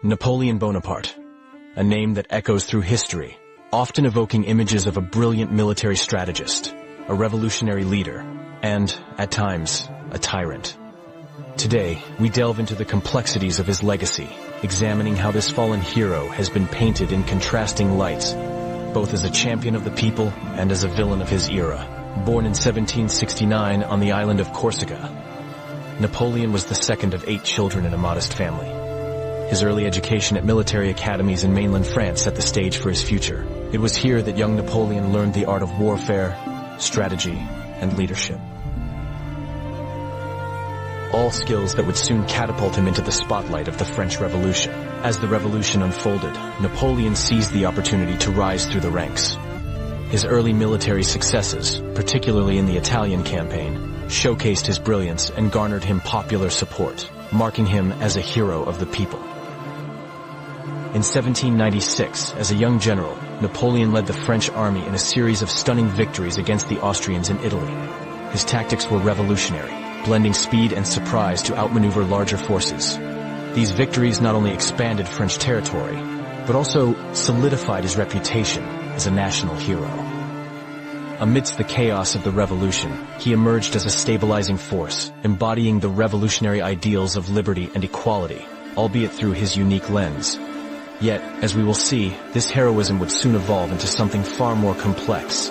Napoleon Bonaparte, a name that echoes through history, often evoking images of a brilliant military strategist, a revolutionary leader, and, at times, a tyrant. Today, we delve into the complexities of his legacy, examining how this fallen hero has been painted in contrasting lights, both as a champion of the people and as a villain of his era. Born in 1769 on the island of Corsica, Napoleon was the second of 8 children in a modest family. His early education at military academies in mainland France set the stage for his future. It was here that young Napoleon learned the art of warfare, strategy, and leadership. All skills that would soon catapult him into the spotlight of the French Revolution. As the revolution unfolded, Napoleon seized the opportunity to rise through the ranks. His early military successes, particularly in the Italian campaign, showcased his brilliance and garnered him popular support, marking him as a hero of the people. In 1796, as a young general, Napoleon led the French army in a series of stunning victories against the Austrians in Italy. His tactics were revolutionary, blending speed and surprise to outmaneuver larger forces. These victories not only expanded French territory, but also solidified his reputation as a national hero. Amidst the chaos of the revolution, he emerged as a stabilizing force, embodying the revolutionary ideals of liberty and equality, albeit through his unique lens. Yet, as we will see, this heroism would soon evolve into something far more complex.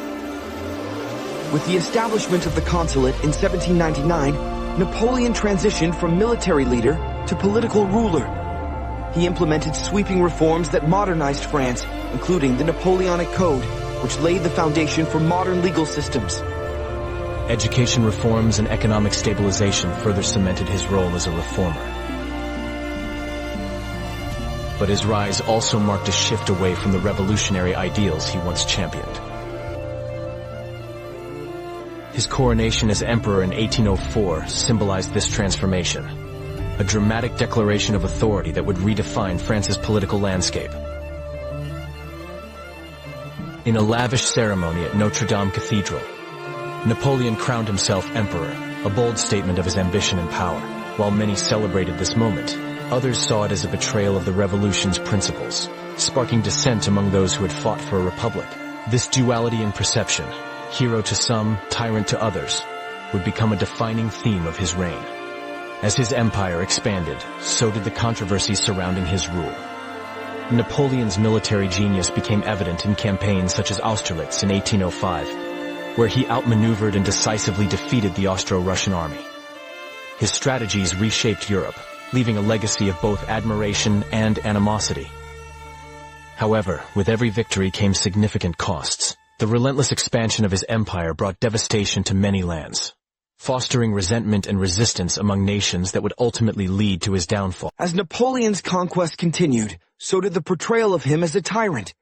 With the establishment of the consulate in 1799, Napoleon transitioned from military leader to political ruler. He implemented sweeping reforms that modernized France, including the Napoleonic Code, which laid the foundation for modern legal systems. Education reforms and economic stabilization further cemented his role as a reformer. But his rise also marked a shift away from the revolutionary ideals he once championed. His coronation as emperor in 1804 symbolized this transformation, a dramatic declaration of authority that would redefine France's political landscape. In a lavish ceremony at Notre Dame Cathedral, Napoleon crowned himself emperor, a bold statement of his ambition and power. While many celebrated this moment, others saw it as a betrayal of the revolution's principles, sparking dissent among those who had fought for a republic. This duality in perception, hero to some, tyrant to others, would become a defining theme of his reign. As his empire expanded, so did the controversies surrounding his rule. Napoleon's military genius became evident in campaigns such as Austerlitz in 1805, where he outmaneuvered and decisively defeated the Austro-Russian army. His strategies reshaped Europe, leaving a legacy of both admiration and animosity. However, with every victory came significant costs. The relentless expansion of his empire brought devastation to many lands, fostering resentment and resistance among nations that would ultimately lead to his downfall. As Napoleon's conquest continued, so did the portrayal of him as a tyrant.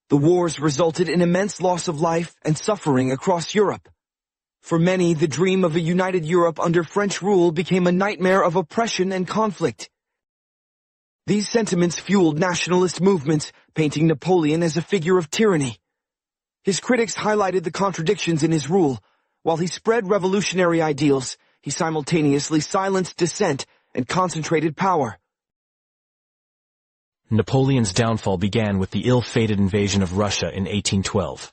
The wars resulted in immense loss of life and suffering across Europe. For many, the dream of a united Europe under French rule became a nightmare of oppression and conflict. These sentiments fueled nationalist movements, painting Napoleon as a figure of tyranny. His critics highlighted the contradictions in his rule. While he spread revolutionary ideals, he simultaneously silenced dissent and concentrated power. Napoleon's downfall began with the ill-fated invasion of Russia in 1812.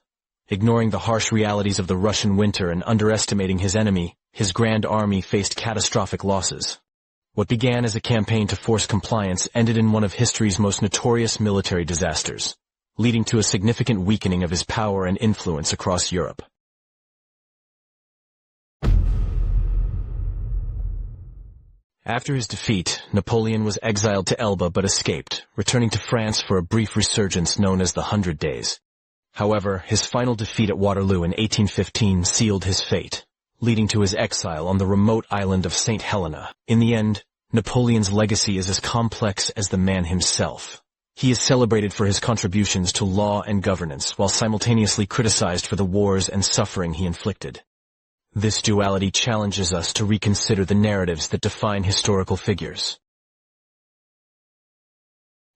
Ignoring the harsh realities of the Russian winter and underestimating his enemy, his grand army faced catastrophic losses. What began as a campaign to force compliance ended in one of history's most notorious military disasters, leading to a significant weakening of his power and influence across Europe. After his defeat, Napoleon was exiled to Elba but escaped, returning to France for a brief resurgence known as the 100 Days. However, his final defeat at Waterloo in 1815 sealed his fate, leading to his exile on the remote island of St. Helena. In the end, Napoleon's legacy is as complex as the man himself. He is celebrated for his contributions to law and governance, while simultaneously criticized for the wars and suffering he inflicted. This duality challenges us to reconsider the narratives that define historical figures.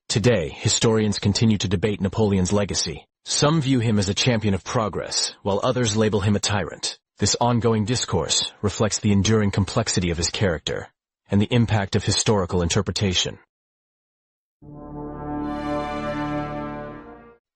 Today, historians continue to debate Napoleon's legacy. Some view him as a champion of progress, while others label him a tyrant. This ongoing discourse reflects the enduring complexity of his character and the impact of historical interpretation.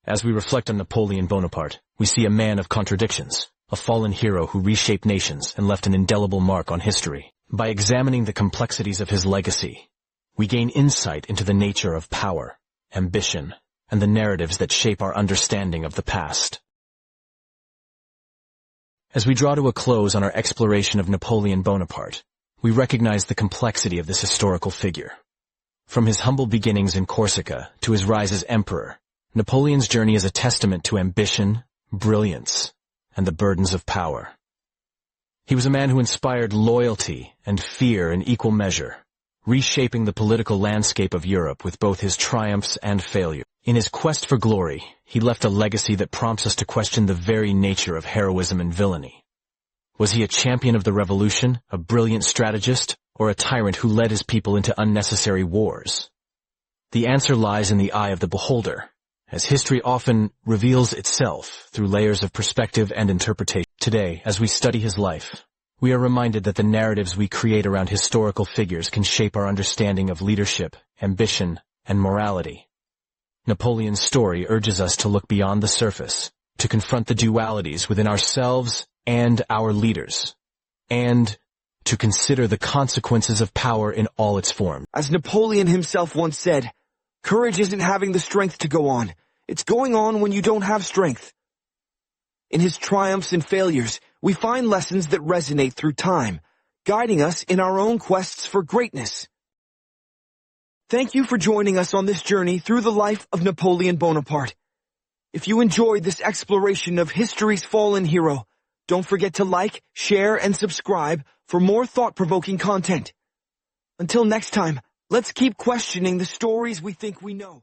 As we reflect on Napoleon Bonaparte, we see a man of contradictions, a fallen hero who reshaped nations and left an indelible mark on history. By examining the complexities of his legacy, we gain insight into the nature of power, ambition, and the narratives that shape our understanding of the past. As we draw to a close on our exploration of Napoleon Bonaparte, we recognize the complexity of this historical figure. From his humble beginnings in Corsica to his rise as emperor, Napoleon's journey is a testament to ambition, brilliance, and the burdens of power. He was a man who inspired loyalty and fear in equal measure, reshaping the political landscape of Europe with both his triumphs and failures. In his quest for glory, he left a legacy that prompts us to question the very nature of heroism and villainy. Was he a champion of the revolution, a brilliant strategist, or a tyrant who led his people into unnecessary wars? The answer lies in the eye of the beholder, as history often reveals itself through layers of perspective and interpretation. Today, as we study his life, we are reminded that the narratives we create around historical figures can shape our understanding of leadership, ambition, and morality. Napoleon's story urges us to look beyond the surface, to confront the dualities within ourselves and our leaders, and to consider the consequences of power in all its forms. As Napoleon himself once said, courage isn't having the strength to go on. It's going on when you don't have strength. In his triumphs and failures, we find lessons that resonate through time, guiding us in our own quests for greatness. Thank you for joining us on this journey through the life of Napoleon Bonaparte. If you enjoyed this exploration of history's fallen hero, don't forget to like, share, and subscribe for more thought-provoking content. Until next time, let's keep questioning the stories we think we know.